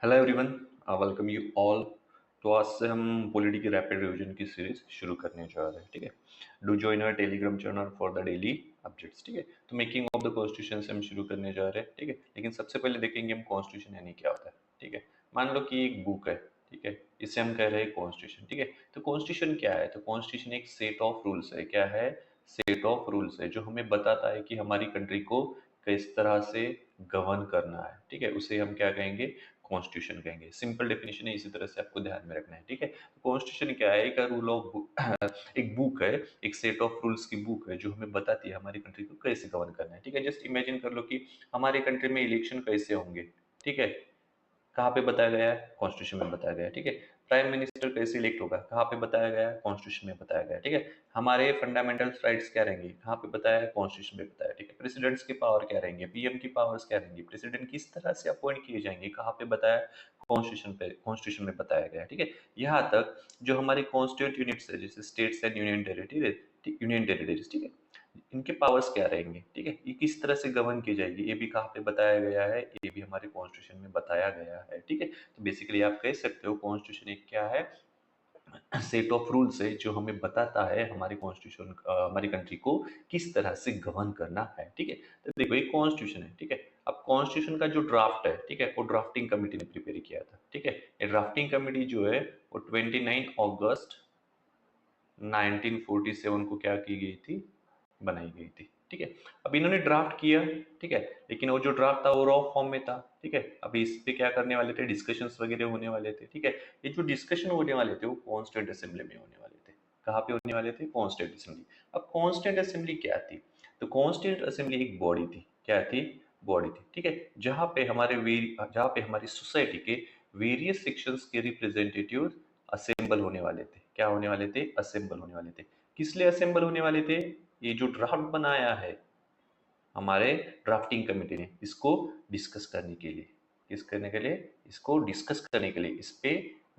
Hello everyone, welcome you all. तो आज से हम पॉलिटी की रैपिड रिवीजन की सीरीज शुरू करने जा रहे हैं। ठीक है, do join our Telegram channel for the daily updates. ठीक है, तो मेकिंग ऑफ द कॉन्स्टिट्यूशन से हम शुरू करने जा रहे हैं। ठीक है, लेकिन सबसे पहले देखेंगे हम कॉन्स्टिट्यूशन यानी क्या होता है। ठीक है, मान लो कि एक बुक है। ठीक है, इससे हम कह रहे हैं कॉन्स्टिट्यूशन। ठीक है, तो कॉन्स्टिट्यूशन क्या है? तो कॉन्स्टिट्यूशन एक सेट ऑफ रूल्स है। क्या है? सेट ऑफ रूल्स है जो हमें बताता है कि हमारी कंट्री को किस तरह से गवर्न करना है। ठीक है, उसे हम क्या कहेंगे? कॉन्स्टिट्यूशन कहेंगे। सिंपल डेफिनेशन है, इसी तरह से आपको ध्यान में रखना है। ठीक है, कॉन्स्टिट्यूशन क्या है? एक रूल ऑफ एक बुक है, एक सेट ऑफ रूल्स की बुक है जो हमें बताती है हमारी कंट्री को कैसे गवर्न करना है। ठीक है, जस्ट इमेजिन कर लो कि हमारे कंट्री में इलेक्शन कैसे होंगे। ठीक है, कहाँ पे बताया गया है? कॉन्स्टिट्यूशन में बताया गया है। ठीक है, प्राइम मिनिस्टर कैसे इलेक्ट होगा? कहाँ पे बताया गया है? कॉन्स्टिट्यूशन में बताया गया है। ठीक है, हमारे फंडामेंटल राइट्स क्या रहेंगे? कहाँ पे बताया है? कॉन्स्टिट्यूशन में बताया है। ठीक है, प्रेसिडेंट्स की पावर क्या रहेंगे? पीएम की पावर्स क्या रहेंगी? प्रेसिडेंट किस तरह से अपॉइंट किए जाएंगे? कहाँ पे बताया है? कॉन्स्टिट्यूशन में बताया गया है। ठीक है, यहाँ तक जो हमारी कॉन्स्टिट्यूंट यूनिट्स है, जैसे स्टेट्स एंड यूनियन टेरिटरीज। ठीक है, इनके पावर्स क्या रहेंगे? ठीक है, ये किस तरह से गवर्न की जाएगी, ये भी कहाँ पे बताया गया है? ये भी हमारे कॉन्स्टिट्यूशन में बताया गया है। ठीक है, तो बेसिकली आप कह सकते हो कॉन्स्टिट्यूशन एक क्या है? सेट ऑफ रूल्स है जो हमें बताता है हमारी कॉन्स्टिट्यूशन हमारी कंट्री को किस तरह से गवर्न करना है। ठीक है, तो देखो ये कॉन्स्टिट्यूशन है। ठीक है, अब कॉन्स्टिट्यूशन का जो ड्राफ्ट है, ठीक है, वो ड्राफ्टिंग कमेटी ने प्रिपेयर किया था। ठीक है, ये ड्राफ्टिंग कमेटी जो है वो 29 अगस्त 1947 को क्या की गई थी? बनाई गई थी। ठीक है, अब इन्होंने ड्राफ्ट किया। ठीक है, लेकिन वो जो ड्राफ्ट था वो रॉ फॉर्म में था। ठीक है, अभी इस पे क्या करने वाले थे? डिस्कशंस वगैरह होने वाले थे। ठीक है, ये जो डिस्कशन होने वाले थे वो कॉन्स्टिट्यूंट असेंबली में होने वाले थे। कहाँ पे होने वाले थे? Constituent assembly. अब कॉन्स्टिट्यूंट असेंबली क्या थी? तो कॉन्स्टिट्यूंट असेंबली एक बॉडी थी। क्या थी? बॉडी थी। ठीक है, जहाँ पे हमारी सोसाइटी के वेरियस सेक्शंस के रिप्रेजेंटेटिव असेंबल होने वाले थे। क्या होने वाले थे? असेंबल होने वाले थे। किस लिए असेंबल होने वाले थे? ये जो ड्राफ्ट बनाया है हमारे ड्राफ्टिंग कमेटी ने, इसको डिस्कस करने के लिए। किस करने के लिए? इसको डिस्कस करने के लिए, इस पे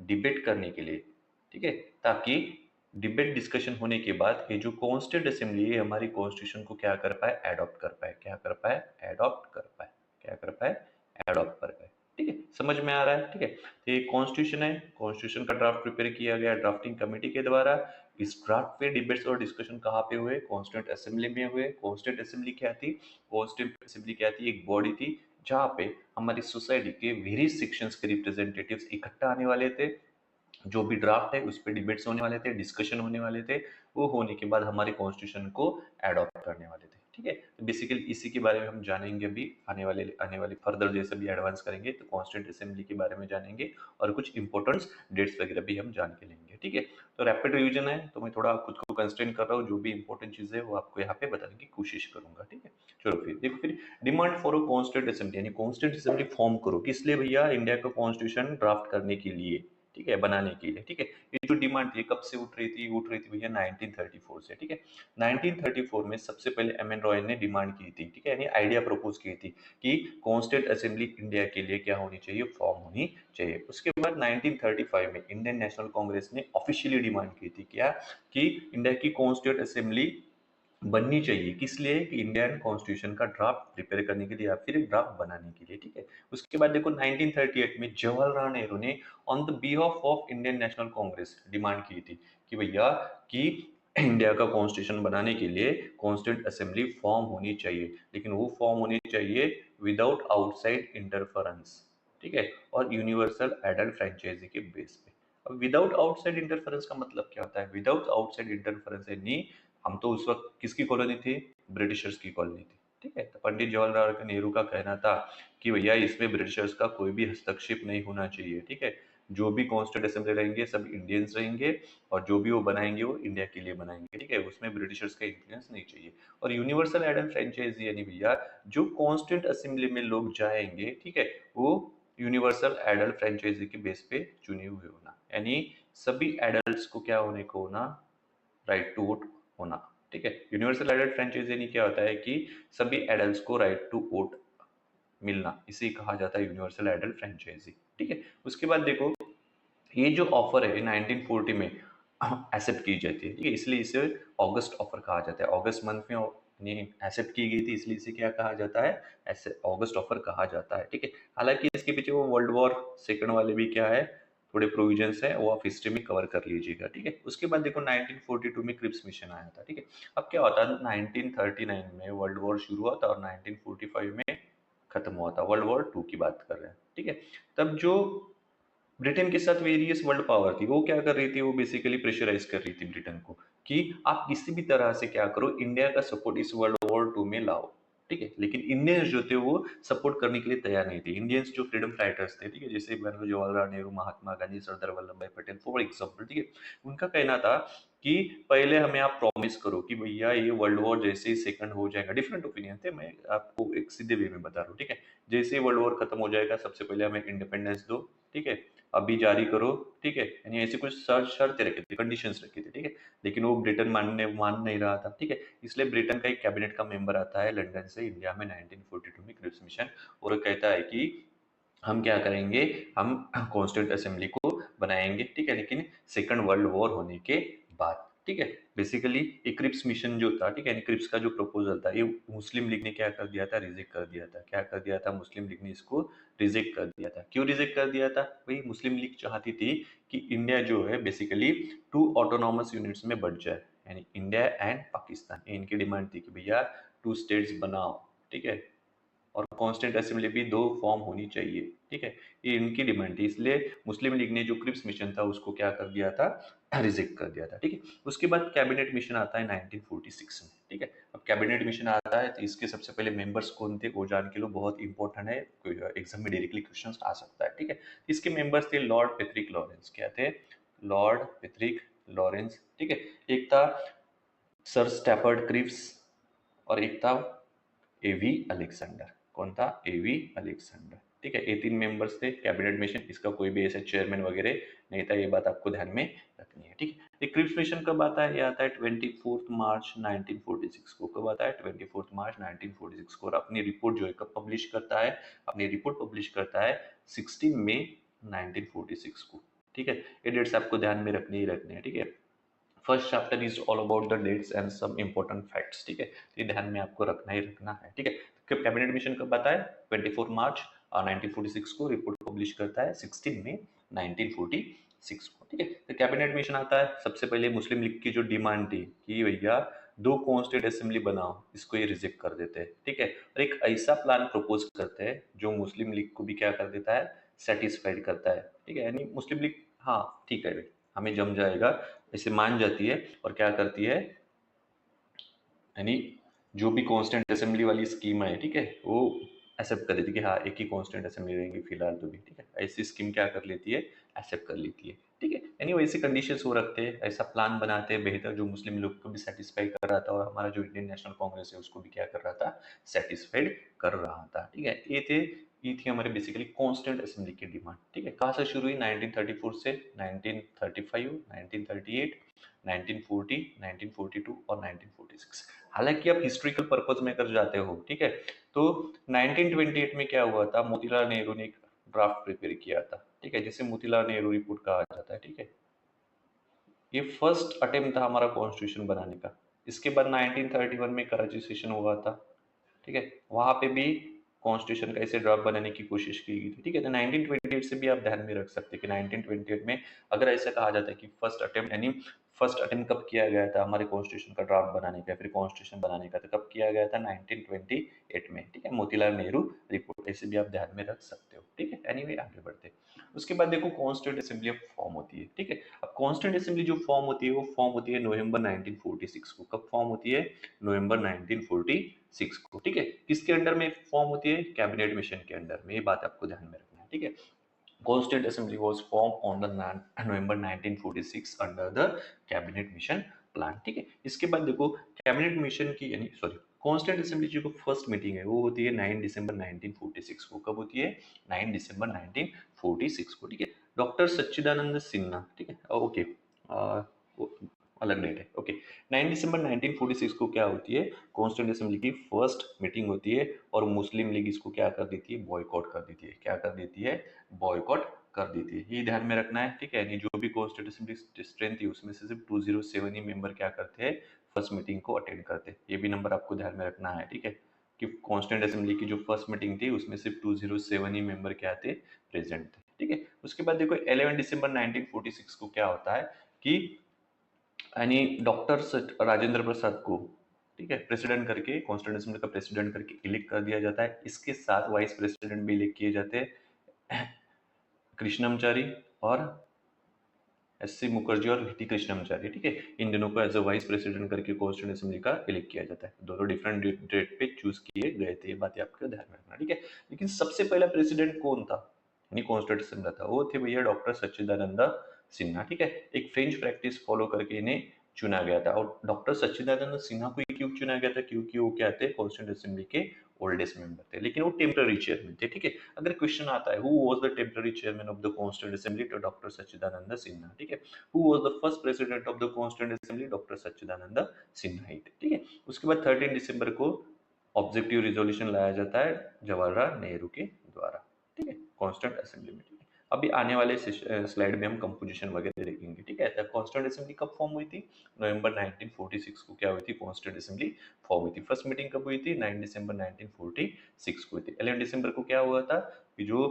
डिबेट करने के लिए। ठीक है, ताकि डिबेट डिस्कशन होने के बाद ये जो कॉन्स्टिट्यूंट असेंबली है हमारी कॉन्स्टिट्यूशन को क्या कर पाए? एडॉप्ट कर पाए। क्या कर पाए? एडॉप्ट कर पाए। क्या कर पाए? एडॉप्ट कर पाए। ठीक है, समझ में आ रहा है? ठीक है, तो ये कॉन्स्टिट्यूशन है, कॉन्स्टिट्यूशन का ड्राफ्ट प्रिपेयर किया गया ड्राफ्टिंग कमेटी के द्वारा। इस ड्राफ्ट पे डिबेट्स और डिस्कशन कहाँ पे हुए? कॉन्स्टिट्यूंट असेंबली में हुए। कॉन्स्टिट्यूंट असेंबली क्या थी? कॉन्स्टिट्यूंट असेंबली क्या थी? एक बॉडी थी जहाँ पे हमारी सोसाइटी के वेरियस सेक्शंस के रिप्रेजेंटेटिव्स इकट्ठा आने वाले थे। जो भी ड्राफ्ट है उस पे डिबेट्स होने वाले थे, डिस्कशन होने वाले थे। वो होने के बाद हमारे कॉन्स्टिट्यूशन को एडॉप्ट करने वाले थे। ठीक है, तो बेसिकली इसी के बारे में हम जानेंगे अभी आने वाले फर्दर जैसे भी एडवांस करेंगे तो कॉन्स्टिट्यूंट असेंबली के बारे में जानेंगे और कुछ इंपॉर्टेंट डेट्स वगैरह भी हम जान के लेंगे। ठीक है, तो रैपिड रिवीजन है तो मैं थोड़ा खुद को कंस्ट्रेन कर रहा हूँ, जो भी इंपॉर्टेंट चीज़ है वो आपको यहाँ पे बताने की कोशिश करूंगा। ठीक है, चलो फिर देखो, फिर demand for a constituent assembly यानी कॉन्स्टिट्यूंट असेंबली फॉर्म करो। किस लिए भैया? इंडिया का कॉन्स्टिट्यूशन ड्राफ्ट करने के लिए। ठीक है, बनाने के लिए। ठीक है, ये जो डिमांड थी कब से उठ रही थी भैया? 1934 से। ठीक है, 1934 में सबसे पहले एम एन रॉय ने डिमांड की थी। ठीक है, यानी आइडिया प्रपोज की थी कि कॉन्स्टिट्यूंट असेंबली इंडिया के लिए क्या होनी चाहिए? फॉर्म होनी चाहिए। उसके बाद 1935 में इंडियन नेशनल कांग्रेस ने ऑफिशियली डिमांड की थी क्या? कि इंडिया की कॉन्स्टिट्यूंट असेंबली बननी चाहिए। किस लिए? कि इंडियन कॉन्स्टिट्यूशन का ड्राफ्ट प्रिपेयर करने के लिए या फिर एक ड्राफ्ट बनाने के लिए। ठीक है, उसके बाद देखो 1938 में जवाहरलाल नेहरू ने on the behalf of Indian national Congress demand की थी कि भैया कि इंडिया का कॉन्स्टिट्यूशन बनाने के लिए कॉन्स्टिट्यूंट असेंबली फॉर्म होनी चाहिए, लेकिन वो फॉर्म होनी चाहिए विदाउट आउटसाइड इंटरफेरेंस। ठीक है, और यूनिवर्सल एडल्ट फ्रेंचाइजी के बेस पे। अब विदाउट आउटसाइड इंटरफेरेंस का मतलब क्या होता है? विदाउट आउटसाइड इंटरफेरेंस यानी हम तो उस वक्त किसकी कॉलोनी थी? ब्रिटिशर्स की कॉलोनी थी। ठीक है, तो पंडित जवाहरलाल नेहरू का कहना था कि भैया इसमें ब्रिटिशर्स का कोई भी हस्तक्षेप नहीं होना चाहिए। ठीक है, जो भी कॉन्स्टिट्यूंट असेंबली रहेंगे सब इंडियंस रहेंगे और जो भी वो बनाएंगे वो इंडिया के लिए बनाएंगे। ठीक है, उसमें ब्रिटिशर्स का इन्फ्लुएंस नहीं चाहिए। और यूनिवर्सल एडल्ट फ्रेंचाइजी यानी भैया जो कॉन्स्टिट्यूंट असेंबली में लोग जाएंगे, ठीक है, वो यूनिवर्सल एडल्ट फ्रेंचाइजी के बेस पे चुने हुए होना, यानी सभी एडल्ट्स को क्या होने को होना? राइट टू वोट होना। ठीक है, यूनिवर्सल एडल्ट फ्रेंचाइजी यानी क्या होता है कि सभी एडल्ट्स को राइट टू वोट मिलना, इसे कहा जाता है यूनिवर्सल एडल्ट फ्रेंचाइजी। ठीक है, उसके बाद देखो ये जो ऑफर है 1940 में एक्सेप्ट की जाती है। ठीक है, इसलिए इसे अगस्त ऑफर कहा जाता है। अगस्त मंथ में एक्सेप्ट की गई थी, इसलिए इसे क्या कहा जाता है, ऐसे ऑगस्ट ऑफर कहा जाता है, ठीक है। हालांकि इसके पीछे वो वर्ल्ड वॉर सेकंड वाले भी क्या है, थोड़े प्रोविजंस है, वो आप हिस्ट्री में कवर कर लीजिएगा, ठीक है। उसके बाद देखो 1942 में क्रिप्स मिशन आया था, ठीक है। अब क्या होता है, 1939 में वर्ल्ड वॉर शुरू हुआ था और 1945 में खत्म हुआ था, वर्ल्ड वॉर टू की बात कर रहे हैं, ठीक है। तब जो ब्रिटेन के साथ वेरियस वर्ल्ड पावर थी, वो क्या कर रही थी, वो बेसिकली प्रेशराइज कर रही थी ब्रिटेन को कि आप किसी भी तरह से क्या करो, इंडिया का सपोर्ट इस वर्ल्ड वॉर टू में लाओ, ठीक है। लेकिन इंडियंस जो थे वो सपोर्ट करने के लिए तैयार नहीं थे। इंडियंस जो फ्रीडम फाइटर्स थे, ठीक है, जैसे जवाहरलाल नेहरू, महात्मा गांधी, सरदार वल्लभ भाई पटेल फॉर एग्जाम्पल, ठीक है, उनका कहना था कि पहले हमें आप प्रॉमिस करो कि भैया ये वर्ल्ड वॉर जैसे ही सेकंड हो जाएगा, डिफरेंट ओपिनियन थे, मैं आपको एक सीधे वे में बता रहा हूँ, ठीक है। जैसे ही वर्ल्ड वॉर खत्म हो जाएगा, सबसे पहले हमें इंडिपेंडेंस दो, ठीक है, अभी जारी करो, ठीक है, यानी ऐसी कुछ शर्तें रखी थी, कंडीशंस रखी थी, ठीक है। लेकिन वो ब्रिटेन मान नहीं रहा था, ठीक है। इसलिए ब्रिटेन का एक कैबिनेट का मेंबर आता है लंदन से इंडिया में 1942 में क्रिप्स मिशन, और कहता है कि हम क्या करेंगे, हम कॉन्स्टिट्यूंट असेंबली को बनाएंगे, ठीक है, लेकिन सेकंड वर्ल्ड वॉर होने के बाद, ठीक है। बेसिकली ये क्रिप्स मिशन जो था, ठीक है, क्रिप्स का जो प्रपोजल था, ये मुस्लिम लीग ने क्या कर दिया था, रिजेक्ट कर दिया था। क्या कर दिया था, मुस्लिम लीग ने इसको रिजेक्ट कर दिया था। क्यों रिजेक्ट कर दिया था भाई, मुस्लिम लीग चाहती थी कि इंडिया जो है बेसिकली टू ऑटोनॉमस यूनिट्स में बढ़ जाए, यानी इंडिया एंड पाकिस्तान, इनकी डिमांड थी कि भैया टू स्टेट्स बनाओ, ठीक है, और कॉन्स्टेंट असेंबली भी दो फॉर्म होनी चाहिए, ठीक है। ये इनकी डिमांड थी, इसलिए मुस्लिम लीग ने जो क्रिप्स मिशन था उसको क्या कर दिया था, रिजेक्ट कर दिया था, ठीक है। उसके बाद कैबिनेट मिशन आता है 1946 में, ठीक है। अब कैबिनेट मिशन आता है तो इसके सबसे पहले मेंबर्स कौन थे, वो जान के लो, बहुत इंपॉर्टेंट है, एग्जाम में डायरेक्टली क्वेश्चन आ सकता है, ठीक है। इसके मेंबर्स थे लॉर्ड पैट्रिक लॉरेंस, क्या थे, लॉर्ड पैट्रिक लॉरेंस, ठीक है। एक था सर स्टैफर्ड क्रिप्स, और एक था एवी अलेक्जेंडर। कौन था, एवी अलेक्जेंडर, ठीक है। ये तीन मेंबर्स थे कैबिनेट मिशन, इसका कोई भी ऐसा चेयरमैन वगैरह नहीं था, ये बात आपको ध्यान में रखनी है, ठीक है। ये क्रिप्स मिशन कब आता है, ये आता है 24 मार्च 1946 को। कब आता है, 24 मार्च 1946 को। और अपनी रिपोर्ट जो है कब पब्लिश करता है, अपनी रिपोर्ट पब्लिश करता है 16 मई 1946 को, ठीक है। ये डेट्स आपको ध्यान में रखनी ही रखनी है, ठीक है। First chapter is all about the dates and some important facts, ठीक है, तो ये ध्यान में आपको रखना ही रखना है, ठीक है। तो कैबिनेट मिशन कब आता है, 24 मार्च 1946 को। रिपोर्ट पब्लिश करता है 16 में 1946 को, ठीक है। तो कैबिनेट मिशन आता है, सबसे पहले मुस्लिम लीग की जो डिमांड थी कि भैया दो कॉन्स्टिट्यूंट असेंबली बनाओ, इसको ये रिजेक्ट कर देते हैं, ठीक है। और एक ऐसा प्लान प्रपोज करते हैं जो मुस्लिम लीग को भी क्या कर देता है, सेटिस्फाइड करता है, ठीक है। यानी मुस्लिम लीग हाँ ठीक है भाई, हमें जम जाएगा, इसे मान जाती है, और क्या करती है, यानी जो भी कांस्टेंट असेंबली वाली स्कीम है, ठीक है, वो एक्सेप्ट कर लेती है कि हाँ एक ही कांस्टेंट असेंबली रहेगी फिलहाल तो भी, ठीक है। ऐसी स्कीम क्या कर लेती है, एक्सेप्ट कर लेती है, ठीक है। यानी वैसे कंडीशंस वो रखते हैं, ऐसा प्लान बनाते हैं बेहतर, जो मुस्लिम लोग को भी सेटिस्फाई कर रहा था, और हमारा जो इंडियन नेशनल कांग्रेस है उसको भी क्या कर रहा था, सेटिस्फाइड कर रहा था, ठीक है। ये थी हमारे बेसिकली कांस्टेंट असेंबली की डिमांड, ठीक है। कहाँ से शुरू हुई, 1934 से 1935, 1938, 1940, 1942 और 1946। हालांकि आप हिस्ट्रिकल पर्पज में कर जाते हो, ठीक है, तो 1928 में क्या हुआ था, मोतीलाल नेहरू ने एक ड्राफ्ट प्रिपेयर किया था, ठीक है, जिसे मोतीलाल नेहरू रिपोर्ट कहा जाता है, ठीक है। ये फर्स्ट अटेम्प्ट था हमारा कॉन्स्टिट्यूशन बनाने का। इसके बाद 1931 में कराची सेशन हुआ था, ठीक है, वहां पे भी कॉन्स्टिट्यूशन का ऐसे ड्राफ्ट बनाने की कोशिश की गई थी, ठीक है। तो 1928 से भी आप ध्यान में रख सकते हैं कि 1928 में अगर ऐसा कहा जाता है कि फर्स्ट अटेम्प्ट, यानी फर्स्ट अटेम्प्ट कब किया गया था हमारे कॉन्स्टिट्यूशन का ड्राफ्ट बनाने का, फिर कॉन्स्टिट्यूशन बनाने का, तो कब किया गया था, 1928 में, ठीक है, मोतीलाल नेहरू रिपोर्ट, ऐसे भी आप ध्यान में रख सकते हो, ठीक है। एनीवे आगे बढ़ते हैं। उसके बाद देखो कॉन्स्टिट्यूंट असेंबली अब फॉर्म होती है, ठीक है। अब कॉन्स्टिट्यूंट असेंबली जो फॉर्म होती है वो फॉर्म होती है नवंबर 1946 को। कब फॉर्म होती है, नवंबर 1946 को, ठीक है। किसके अंडर में फॉर्म होती है, कैबिनेट मिशन के अंडर में, ये बात आपको ध्यान में रखना है, ठीक है। Constituent Assembly was formed on the November 1946 under the Cabinet Mission Plan, ठीक है। इसके बाद देखो कैबिनेट मिशन की, यानी सॉरी, कॉन्स्टिट्यूंट असेंबली जो फर्स्ट मीटिंग है वो होती है 9 दिसंबर 1946 को। कब होती है, 9 दिसंबर 1946 को, ठीक है। डॉक्टर सच्चिदानंद सिन्हा, ठीक है, ओके, अलग डेट है, ओके। 9 दिसंबर 1946 को क्या होती है, कॉन्स्टिट्यूंट असेंबली की फर्स्ट मीटिंग होती है, और मुस्लिम लीग इसको क्या कर देती है, बॉयकॉट कर देती है। क्या कर देती है, बॉयकॉट कर देती है, ये ध्यान में रखना है, ठीक है। यानी जो भी कॉन्स्टिट्यूंट असेंबली स्ट्रेंथ थी उसमें से सिर्फ 207 ही मेंबर क्या करते हैं, फर्स्ट मीटिंग को अटेंड करते। ये भी नंबर आपको ध्यान में रखना है, ठीक है, कि कॉन्स्टिट्यूंट असेंबली की जो फर्स्ट मीटिंग थी उसमें सिर्फ 207 ही मेंबर क्या थे, प्रेजेंट थे, ठीक है। उसके बाद देखो 11 दिसंबर 1946 को क्या होता है कि यानी डॉक्टर राजेंद्र प्रसाद को, ठीक है, प्रेसिडेंट करके कॉन्स्टिट्यूंट असेंबली का प्रेसिडेंट करके इलेक्ट कर दिया जाता है। इसके साथ वाइस प्रेसिडेंट भी इलेक्ट किए जाते हैं, कृष्णमचारी और एस.सी. मुखर्जी और वी.टी. कृष्णमचारी, ठीक है। इन दोनों को एज अ वाइस प्रेसिडेंट करके कॉन्स्टिट्यूंट असेंबली का इलेक्ट किया जाता है। दोनों डिफरेंट डेट पे चूज किए गए थे, ये बात आपको ध्यान में रखना, ठीक है। लेकिन सबसे पहला प्रेसिडेंट कौन था, यानी कॉन्स्टिट्यूंट असेंबली था, वो थे भैया डॉक्टर सच्चिदानंद सिन्हा, ठीक है। एक फ्रेंच प्रैक्टिस फॉलो करके इन्हें चुना गया था। और डॉक्टर सच्चिदानंद सिन्हा को क्यों चुना गया था, क्योंकि वो क्या थे, कॉन्स्टिट्यूंट असेंबली के ओल्डेस्ट मेंबर थे, लेकिन वो टेम्पररी चेयरमैन थे, ठीक है। अगर क्वेश्चन आता है who was the temporary chairman of the constituent assembly, तो डॉक्टर सच्चिदानंद सिन्हा, ठीक है। Who was the first president of the constituent assembly, doctor Sachchidananda Sinha ही थे, ठीक है। उसके बाद 13 दिसंबर को ऑब्जेक्टिव रिजोल्यूशन लाया जाता है जवाहरलाल नेहरू के द्वारा, ठीक है, कॉन्स्टिट्यूंट असेंबली में, ठीक है। अभी आने वाले स्लाइड में हम कंपोजिशन वगैरह देखेंगे, ठीक है। तो कॉन्स्टिट्यूंट असेंबली कब फॉर्म हुई थी, नवंबर 1946 को क्या हुई थी, कॉन्स्टिट्यूंट असेंबली फॉर्म हुई थी। फर्स्ट मीटिंग कब हुई थी, 9 दिसंबर 1946 को हुई थी। 11 दिसंबर को क्या हुआ था कि जो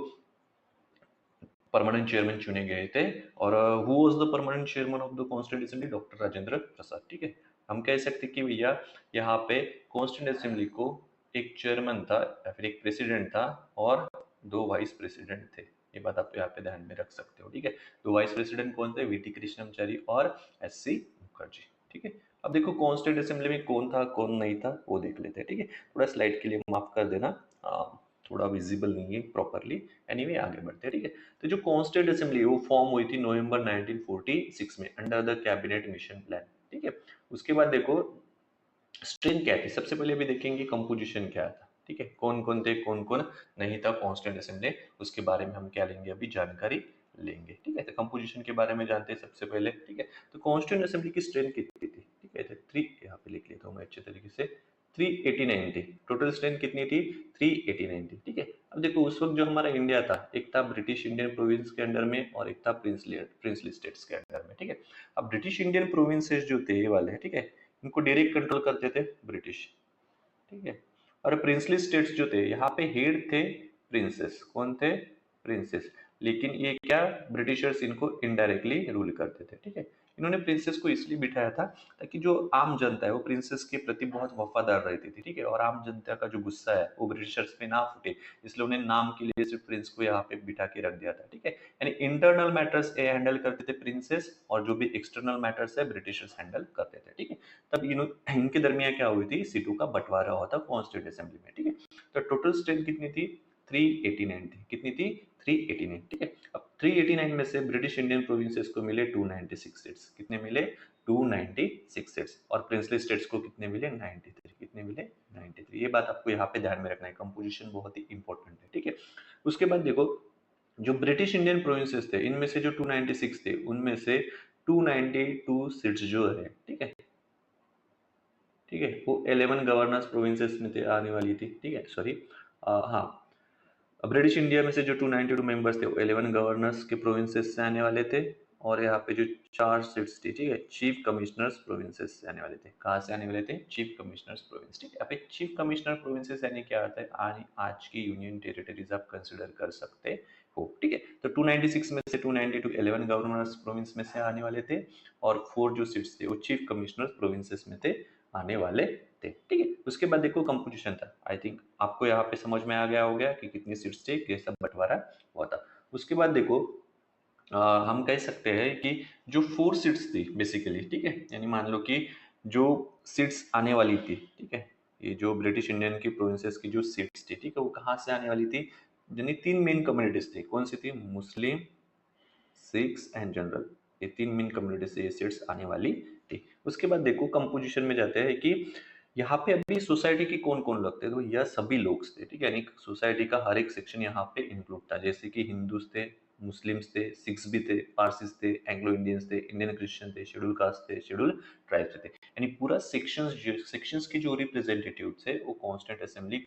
परमानेंट चेयरमैन चुने गए थे, और who was the permanent chairman of the constituent assembly, doctor Rajendra Prasad, ठीक है। हम कह सकते कि भैया यहाँ पे कॉन्स्टिट्यूंट असेंबली को एक चेयरमैन था या फिर एक प्रेसिडेंट था और दो वाइस प्रेसिडेंट थे। ये बात आप यहाँ पे ध्यान में रख सकते हो, ठीक है। दो वाइस प्रेसिडेंट कौन थे, वी.टी. कृष्णमचारी और एस.सी. मुखर्जी, ठीक है। अब देखो कॉन्स्टिट्यूंट असेंबली में कौन था कौन नहीं था वो देख लेते हैं, ठीक है। थोड़ा स्लाइड के लिए माफ कर देना, थोड़ा विजिबल नहीं है प्रॉपरली। एनीवे आगे बढ़ते हैं, ठीक है। तो जो कॉन्स्टिट्यूंट असेंबली वो फॉर्म हुई थी नवंबर 1946 में under the cabinet mission plan, ठीक है। उसके बाद देखो स्ट्रेंथ क्या थी, सबसे पहले भी देखेंगे कंपोजिशन क्या था, ठीक है, कौन कौन थे कौन कौन नहीं था कॉन्स्टिट्यूंट असेंबली, उसके बारे में हम क्या लेंगे, अभी जानकारी लेंगे, ठीक है। तो कंपोजिशन के बारे में जानते हैं सबसे पहले, ठीक है। तो कॉन्स्टिट्यूंट असेंबली की स्ट्रेंथ कितनी थी, ठीक है, तो 3 यहाँ पे लिख लेता हूँ मैं अच्छे तरीके से, 389 थी। टोटल स्ट्रेंथ कितनी थी, 389 थी, ठीक है। अब देखो उस वक्त जो हमारा इंडिया था, एक था ब्रिटिश इंडियन प्रोविंस के अंडर में और एक था प्रिंसली स्टेट्स के अंडर में, ठीक है। अब ब्रिटिश इंडियन प्रोविंसेस जो थे ये वाले, ठीक है, इनको डायरेक्ट कंट्रोल करते थे ब्रिटिश, ठीक है। और प्रिंसली स्टेट्स जो थे यहाँ पे हेड थे प्रिंसेस, कौन थे, प्रिंसेस। लेकिन ये क्या, ब्रिटिशर्स इनको इनडायरेक्टली रूल करते थे, ठीक है। इन्होंने प्रिंसेस को इसलिए बिठाया था ताकि जो आम जनता है वो प्रिंसेस के प्रति बहुत वफादार रहती थी, ठीक है, और आम जनता का जो गुस्सा है वो ब्रिटिशर्स पे ना फूटे, इसलिए उन्हें नाम के लिए सिर्फ प्रिंस को यहाँ पे बिठा के रख दिया था, ठीक है। यानी इंटरनल मैटर्स ये हैंडल करते थे प्रिंसेस, और जो भी एक्सटर्नल मैटर्स है ब्रिटिशर्स हैंडल करते थे, ठीक है। तब इनके दरमियान क्या हुई थी, सीटों का बंटवारा हुआ था कॉन्स्टिट्यूंट असेंबली में, ठीक है। तो टोटल स्ट्रेंथ कितनी थी, 389 थी, कितनी थी, 389, ठीक है। अब 389 में से ब्रिटिश इंडियन प्रोविंसेस को मिले 296 सीट्स, कितने मिले, 296 सीट्स, और प्रिंसली स्टेट्स को कितने मिले, 93, कितने मिले, 93। ये बात आपको यहाँ पे ध्यान में रखना है, कंपोजिशन बहुत ही इंपॉर्टेंट है, ठीक है। उसके बाद देखो जो ब्रिटिश इंडियन प्रोविंसेस थे इनमें से जो 296 थे उनमें से 292 सीट्स जो है, ठीक है, ठीक है, वो 11 गवर्नर्स प्रोविंसेस में थे आने वाली थी, ठीक है, सॉरी, हाँ, ब्रिटिश इंडिया में से जो 292 मेंबर्स थे वो 11 गवर्नर्स के प्रोविंसेस से आने वाले थे, और यहाँ पे जो 4 सीट्स थी, ठीक है, चीफ कमिश्नर्स प्रोविंसेस से आने वाले थे। कहाँ से आने वाले थे, चीफ कमिश्नर्स प्रोविंस, ठीक है। अब चीफ कमिश्नर प्रोविंसेस यानी क्या आता है, आज की यूनियन टेरिटरीज आप कंसिडर कर सकते हो, ठीक है। तो 296 में से 292 11 गवर्नर्स प्रोविंस में से आने वाले थे, और 4 जो सीट्स थे वो चीफ कमिश्नर्स प्रोविंसेस में थे, आने वाले थे, ठीक है। उसके बाद देखो कंपोजिशन था, आई थिंक आपको यहाँ पे समझ में आ गया हो गया कि कितनी सीट्स थे, कैसा बंटवारा हुआ था। उसके बाद देखो हम कह सकते हैं कि जो 4 सीट्स थी बेसिकली, ठीक है, यानी मान लो कि जो सीट्स आने वाली थी, ठीक है, ये जो ब्रिटिश इंडियन की प्रोविंसेस की जो सीट्स थी, ठीक है, वो कहाँ से आने वाली थी, यानी 3 मेन कम्युनिटीज थी, कौन सी थी, मुस्लिम, सिक्स एंड जनरल, ये 3 मेन कम्युनिटी से ये सीट्स आने वाली थी। उसके बाद देखो कंपोजिशन में जाते हैं कि यहाँ पे अभी सोसाइटी के कौन कौन लगते हैं, तो यह सभी लोग थे, ठीक है, यानी सोसाइटी का हर एक सेक्शन यहाँ पे इंक्लूड था, जैसे कि हिंदूज थे, मुस्लिम्स थे, सिख्स भी थे, पारसीज थे, एंग्लो इंडियंस थे, इंडियन क्रिश्चियन थे, शेड्यूल कास्ट थे, शेड्यूल ट्राइब्स थे, यानी पूरा सेक्शंस के जो रिप्रेजेंटेटिव थे वो कॉन्स्टिट्यूंट असेंबली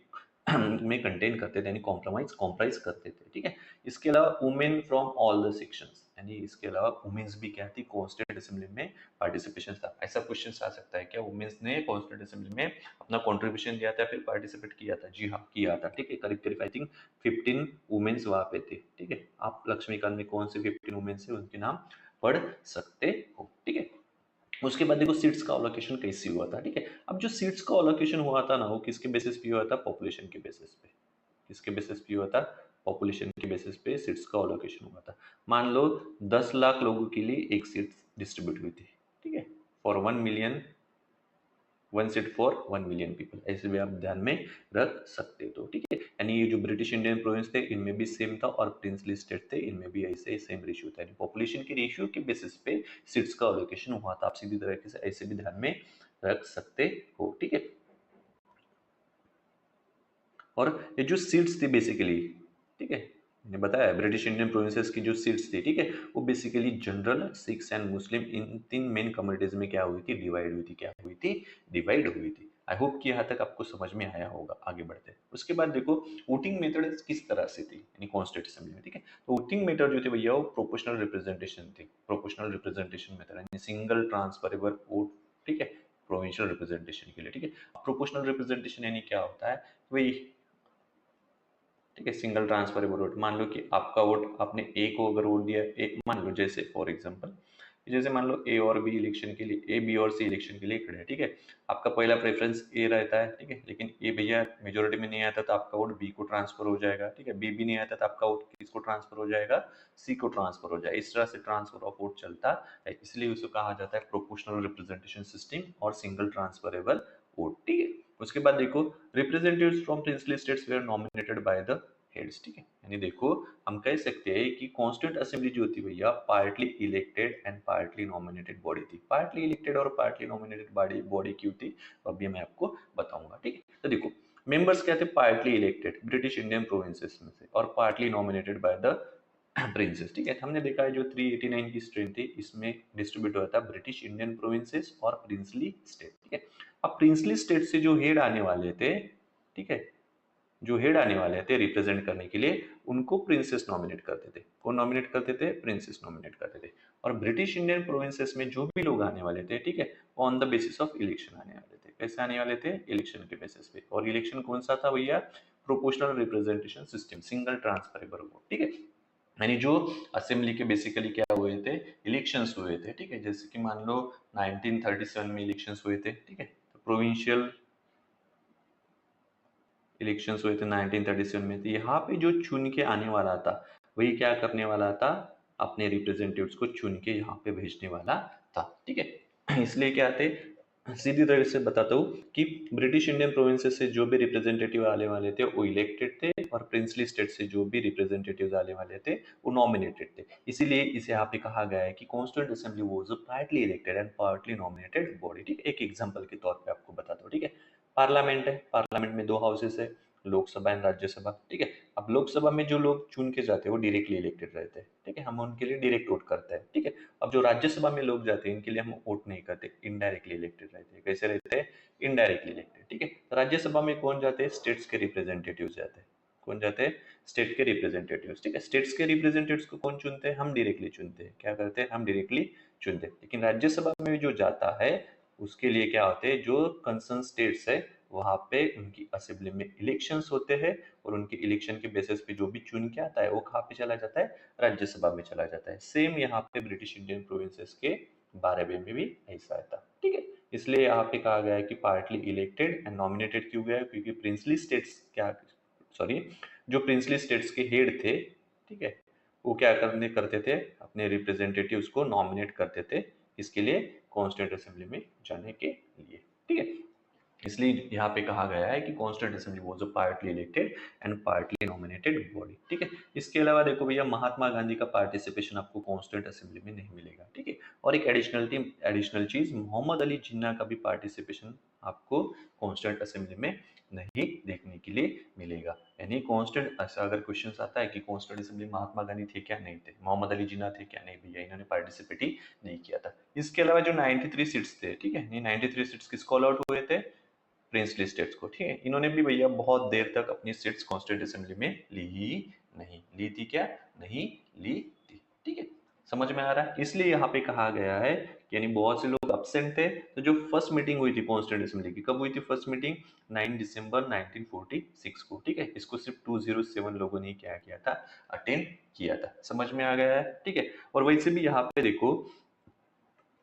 में कंटेन करते थे, यानी कॉम्प्राइज करते थे, ठीक है। इसके अलावा women from all the sections, यानी इसके अलावा वुमेन्स भी क्या थी कॉन्स्टिट्यूंट असेंबली में पार्टिसिपेशन था। ऐसा क्वेश्चन आ सकता है क्या वुमेन्स ने कॉन्स्टिट्यूंट असेंबली में अपना कंट्रीब्यूशन दिया था फिर पार्टिसिपेट किया था? जी हाँ किया था। ठीक है, करीब करीब आई थिंक 15 वुमेन्स वहां पे थे। ठीक है, आप लक्ष्मीकांत में कौन से 15 वुमेन्स है उनके नाम पढ़ सकते हो। ठीक है, उसके बाद देखो सीट्स का अलोकेशन कैसे हुआ था। ठीक है, अब जो सीट्स का अलोकेशन हुआ था ना वो किसके बेसिस पे हुआ था? पॉपुलेशन के बेसिस पे। किसके बेसिस पे हुआ था? पॉपुलेशन के बेसिस पे सीट्स का अलोकेशन हुआ था। मान लो 10 लाख लोगों के लिए एक सीट डिस्ट्रीब्यूट हुई थी। ठीक है, for 1 million, 1 seat for 1 million people, ऐसे भी आप ध्यान में रख सकते हो। ठीक है, यानी ये जो ब्रिटिश इंडियन प्रोविंस थे इनमें भी सेम था और प्रिंसली स्टेट थे इनमें भी ऐसे सेम रेशियो था। यानी पॉपुलेशन के रेशियो के बेसिस पे सीट्स का अलोकेशन हुआ था। आप सीधी तरीके से ऐसे भी ध्यान में रख सकते हो। ठीक है, और ये जो सीट्स थी बेसिकली, ठीक है, मैंने बताया ब्रिटिश इंडियन प्रोविंसेस की जो सीट्स थी, ठीक है, वो basically general, Sikhs and Muslim in 3 main communities में क्या हुई थी? डिवाइड हुई थी। क्या हुई थी? डिवाइड हुई थी। आई होप कि यहाँ तक आपको समझ में आया होगा। आगे बढ़ते हैं। उसके बाद देखो वोटिंग मेथड किस तरह से थी यानी कॉन्स्टिट्यूंट असेंबली में। ठीक है, तो वोटिंग मेथड जो थे भैया वो प्रोपोर्शनल रिप्रेजेंटेशन थी। प्रोपोर्शनल रिप्रेजेंटेशन मेथड यानी सिंगल ट्रांसफरेबल वोट। ठीक है, प्रोविंशियल रिप्रेजेंटेशन के लिए। ठीक है, प्रोपोर्शनल रिप्रेजेंटेशन यानी क्या होता है? वही, ठीक है, सिंगल ट्रांसफरेबल वोट। मान लो कि आपका वोट आपने ए को अगर वोट दिया, ए मान लो जैसे फॉर एग्जांपल, जैसे मान लो ए और बी इलेक्शन के लिए, ए बी और सी इलेक्शन के लिए खड़े हैं। ठीक है, आपका पहला प्रेफरेंस ए रहता है। ठीक है, लेकिन ए भैया मेजोरिटी में नहीं आता तो आपका वोट बी को ट्रांसफर हो जाएगा। ठीक है, बी भी नहीं आता तो आपका वोट किसको ट्रांसफर हो जाएगा? सी को ट्रांसफर हो जाएगा। इस तरह से ट्रांसफर ऑफ वोट चलता है, इसलिए उसको कहा जाता है प्रोपोर्शनल रिप्रेजेंटेशन सिस्टम और सिंगल ट्रांसफरेबल वोट। ठीक है, उसके बाद देखो representatives from princely states were nominated by the heads. ठीक है, यानी देखो हम कह सकते हैं कि कॉन्स्टिट्यूंट असेंबली जो होती है भैया partly elected and partly nominated body थी। पार्टली इलेक्टेड और पार्टली नॉमिनेटेड बॉडी बॉडी क्यों थी अभी मैं आपको बताऊंगा। ठीक है, तो देखो मेंबर्स क्या थे? Partly elected British Indian provinces में से और partly nominated by the princess. ठीक है, हमने देखा है जो 389 की स्ट्रेंथ थी इसमें डिस्ट्रीब्यूट हुआ था ब्रिटिश इंडियन प्रोविंसेस और प्रिंसली स्टेट। ठीक है, अब प्रिंसली स्टेट से जो हेड आने वाले थे, ठीक है, जो हेड आने वाले थे रिप्रेजेंट करने के लिए उनको प्रिंसेस नॉमिनेट करते थे। कौन नॉमिनेट करते थे? प्रिंसेस नॉमिनेट करते थे। और ब्रिटिश इंडियन प्रोविंसेस में जो भी लोग आने वाले थे, ठीक है, on the basis of election आने वाले थे। कैसे आने वाले थे? इलेक्शन के बेसिस पे। और इलेक्शन कौन सा था भैया? Proportional representation system, single transferable vote. ठीक है, यानी जो असेंबली के बेसिकली क्या हुए थे? इलेक्शंस हुए थे। ठीक है, जैसे कि मान लो 1937 में इलेक्शंस हुए थे। ठीक है, तो प्रोविंशियल इलेक्शंस हुए थे 1937 में। तो यहाँ पे जो चुन के आने वाला था वही क्या करने वाला था? अपने रिप्रेजेंटेटिव्स को चुन के यहाँ पे भेजने वाला था। ठीक है, इसलिए क्या थे, सीधी तरह से बताता हूँ कि ब्रिटिश इंडियन प्रोविंसेस से जो भी रिप्रेजेंटेटिव आने वाले थे वो इलेक्टेड थे और प्रिंसली स्टेट से जो भी रिप्रेजेंटेटिव आने वाले थे वो नॉमिनेटेड थे। इसीलिए इसे यहाँ पे कहा गया है कि constituent assembly was a partly elected and partly nominated body. ठीक है, एक एग्जांपल के तौर पे आपको बताता हूँ। ठीक है, पार्लियामेंट है, पार्लियामेंट में 2 हाउसेस है, लोकसभा एंड राज्यसभा। ठीक है, अब लोकसभा में जो लोग चुन के जाते हैं वो डायरेक्टली इलेक्टेड रहते हैं। ठीक है, हम उनके लिए डायरेक्ट वोट करते हैं। ठीक है, अब जो राज्यसभा में लोग जाते हैं इनके लिए हम वोट नहीं करते, इनडायरेक्टली इलेक्टेड रहते हैं। कैसे रहते हैं? Indirectly elected. ठीक है, तो राज्यसभा में कौन जाते हैं? स्टेट्स के रिप्रेजेंटेटिव जाते हैं। कौन जाते हैं? स्टेट के रिप्रेजेंटेटिव्स। ठीक है, स्टेट्स के रिप्रेजेंटेटिव्स को कौन चुनते हैं? हम डायरेक्टली चुनते हैं। क्या करते हैं? हम डायरेक्टली चुनते हैं। लेकिन राज्यसभा में जो जाता है उसके लिए क्या होते हैं? जो कंसर्न स्टेट्स है वहां पे उनकी असेंबली में इलेक्शंस होते हैं और उनके इलेक्शन के बेसिस पे जो भी चुन के आता है वो कहाँ पे चला जाता है? राज्यसभा में चला जाता है। सेम यहाँ पे ब्रिटिश इंडियन प्रोविंसेस के बारे में भी ऐसा था। ठीक है, इसलिए यहाँ पे कहा गया है कि पार्टली इलेक्टेड एंड नॉमिनेटेड क्यों गया? क्योंकि प्रिंसली स्टेट्स क्या, सॉरी, जो प्रिंसली स्टेट्स के हेड थे, ठीक है, वो क्या करने करते थे? अपने रिप्रेजेंटेटिव्स को नॉमिनेट करते थे इसके लिए, कॉन्स्टिट्यूंट असेंबली में जाने के लिए। ठीक है, इसलिए यहाँ पे कहा गया है कि constituent assembly was a partly elected and partly nominated body. ठीक है, इसके अलावा देखो भैया महात्मा गांधी का पार्टिसिपेशन आपको कॉन्स्टिट्यूंट असेंबली में नहीं मिलेगा। ठीक है, और एक एडिशनल चीज, मोहम्मद अली जिन्ना का भी पार्टिसिपेशन आपको कॉन्स्टिट्यूंट असेंबली में नहीं देखने के लिए मिलेगा। यानी कॉन्स्टिट्यूंट, ऐसा अगर क्वेश्चन आता है कि कॉन्स्टिट्यूंट असेंबली महात्मा गांधी थे क्या? नहीं थे। मोहम्मद अली जिन्ना थे क्या? नहीं भैया, इन्होंने पार्टिसिपेट ही नहीं किया था। इसके अलावा जो 93 सीट्स थे, ठीक है, 93 सीट्स किसको अलॉट हुए थे? प्रिंसली स्टेट्स को। ठीक है, इन्होंने भी भैया बहुत देर तक अपनी सीट्स कॉन्स्टिट्यूंट असेंबली में ली ही नहीं। ली थी क्या? नहीं ली थी। ठीक है, समझ में आ रहा है? इसलिए यहाँ पे कहा गया है कि यानी बहुत से लोग अब्सेंट थे। तो जो फर्स्ट मीटिंग हुई थी कॉन्स्टिट्यूंट असेंबली की, कब हुई थी फर्स्ट मीटिंग? 9 दिसंबर 1946 को, ठीक है। इसको सिर्फ 207 लोगों ने क्या किया था, अटेंड किया था। समझ में आ गया है, ठीक है। और वैसे भी यहाँ पे देखो,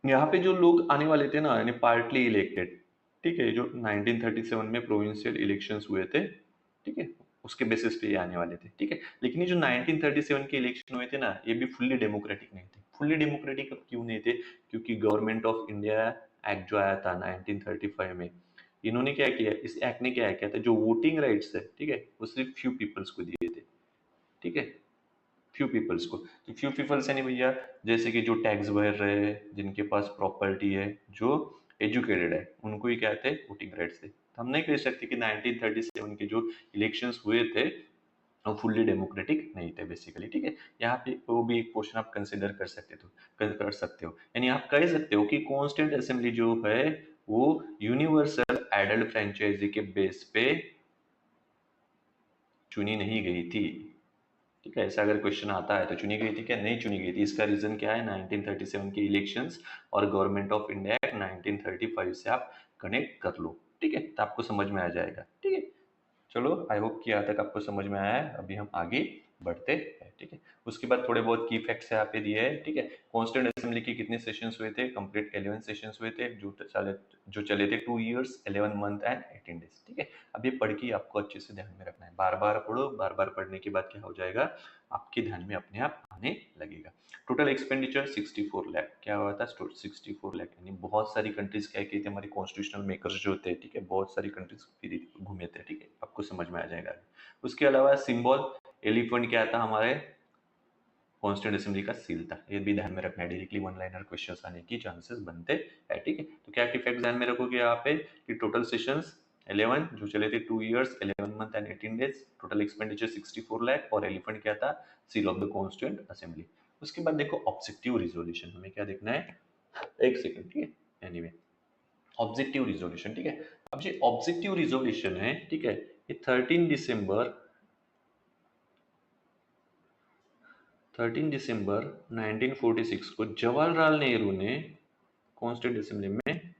यहाँ पे जो लोग आने वाले थे ना, यानी पार्टली इलेक्टेड, ठीक है, जो 1937 में प्रोविंशियल इलेक्शंस हुए थे, ठीक है, उसके बेसिस पे ये आने वाले थे, ठीक है। लेकिन ये जो 1937 के इलेक्शन हुए थे ना, ये भी फुल्ली डेमोक्रेटिक नहीं थे। फुल्ली डेमोक्रेटिक अब क्यों नहीं थे? क्योंकि गवर्नमेंट ऑफ इंडिया एक्ट जो आया था 1935 में, इन्होंने क्या किया, इस एक्ट ने क्या किया था, जो वोटिंग राइट्स है, ठीक है, वो सिर्फ फ्यू पीपल्स को दिए थे, ठीक है, फ्यू पीपल्स को। तो फ्यू पीपल्स यानी भैया, जैसे कि जो टैक्स भर रहे हैं, जिनके पास प्रॉपर्टी है, जो एजुकेटेड है, उनको ही क्या थे, वोटिंग राइट्स थे। तो हम नहीं कह सकते कि 1937 के जो इलेक्शंस हुए थे वो फुल्ली डेमोक्रेटिक नहीं थे बेसिकली, ठीक है। यहाँ पे वो भी एक क्वेश्चन आप कंसिडर कर सकते हो, कर सकते हो, यानी आप कह सकते हो कि कॉन्स्टिट्यूंट असेंबली जो है वो यूनिवर्सल एडल्ट फ्रेंचाइजी के बेस पे चुनी नहीं गई थी, ठीक है। ऐसा अगर क्वेश्चन आता है तो चुनी गई थी क्या, नहीं चुनी गई थी। इसका रीजन क्या है, 1937 के इलेक्शंस और गवर्नमेंट ऑफ इंडिया एक्ट 1935 से आप कनेक्ट कर लो, ठीक है, तो आपको समझ में आ जाएगा, ठीक है। चलो, आई होप कि यहाँ तक आपको समझ में आया है। अभी हम आगे बढ़ते हैं, ठीक है। उसके बाद थोड़े बहुत की फैक्ट्स यहाँ पे दिए हैं, ठीक है। कॉन्स्टिट्यूंट असेंबली के कितने सेशंस हुए थे, कंप्लीट 11 सेशंस हुए थे, जो चले थे 2 years 11 मंथ एंड 18 days, ठीक है। अब ये पढ़ के आपको अच्छे से ध्यान में रखना है, बार बार पढ़ो, बार बार पढ़ने के बाद क्या हो जाएगा, आपके ध्यान में अपने आप आने लगेगा। टोटल एक्सपेंडिचर 64 लाख, क्या हुआ था, 64 लाख, यानी बहुत सारी कंट्रीज क्या की थी, हमारे कॉन्स्टिट्यूशनल मेकर्स जो थे, ठीक है, बहुत सारी कंट्रीज घूमे थे, ठीक है, आपको समझ में आ जाएगा। उसके अलावा सिंबल एलिफेंट क्या था, हमारे कॉन्स्टिट्यूंट असेंबली का सील था, ये भी ध्यान में रखना है, डायरेक्टली वन लाइनर क्वेश्चन आने की चांसेस बनते हैं, ठीक है। तो क्या फैक्ट ध्यान में रखोगे यहाँ पे कि टोटल सेशंस 11 जो चले थे 2 years 11 month and 18 days, total expenditure 64 lakh, और एलिफेंट क्या था, seal of the constituent assembly. उसके बाद देखो ऑब्जेक्टिव रिजोल्यूशन, हमें क्या देखना है, एक सेकंड, ठीक है, एनीवे ऑब्जेक्टिव रिजोल्यूशन, ठीक है। अब ये ऑब्जेक्टिव रिजोल्यूशन है, ठीक है, ये 13 दिसंबर 1946 को जवाहरलाल नेहरू ने कॉन्स्टिट्यूंट असेंबली में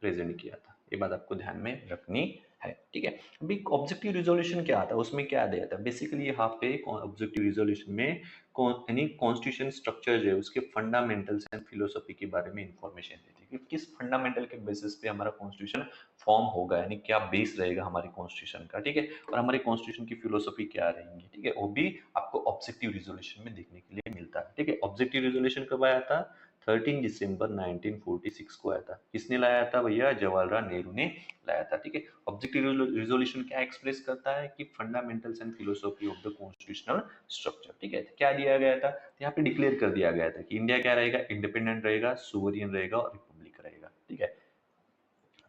प्रेजेंट किया था। ये बात आपको ध्यान में रखनी है, ठीक है। अभी ऑब्जेक्टिव रिजोल्यूशन क्या आता है, उसमें क्या दिया था, बेसिकली यहाँ पे ऑब्जेक्टिव रिजोल्यूशन में यानी कॉन्स्टिट्यूशन स्ट्रक्चर जो है उसके फंडामेंटल्स एंड फिलोसफी के बारे में इंफॉर्मेशन देती है कि किस फंडामेंटल के बेसिस पे हमारा कॉन्स्टिट्यूशन फॉर्म होगा, यानी क्या बेस रहेगा हमारे कॉन्स्टिट्यूशन का, ठीक है, और हमारे कॉन्स्टिट्यूशन की फिलोसफी क्या रहेंगी, ठीक है, वो भी आपको ऑब्जेक्टिव रिजोल्यूशन में देखने के लिए मिलता है, ठीक है। ऑब्जेक्टिव रिजोल्यूशन कब आया था, 13 दिसंबर 1946 को आया था। किसने लाया था भैया, जवाहरलाल नेहरू ने लाया था, ठीक है। ऑब्जेक्टिव रिजोल्यूशन क्या एक्सप्रेस करता है कि fundamentals and philosophy of the constitutional structure, ठीक है। तो क्या दिया गया था, यहाँ पे डिक्लेयर कर दिया गया था कि इंडिया क्या रहेगा, इंडिपेंडेंट रहेगा, सोवरियन रहेगा और रिपब्लिक रहेगा, ठीक है।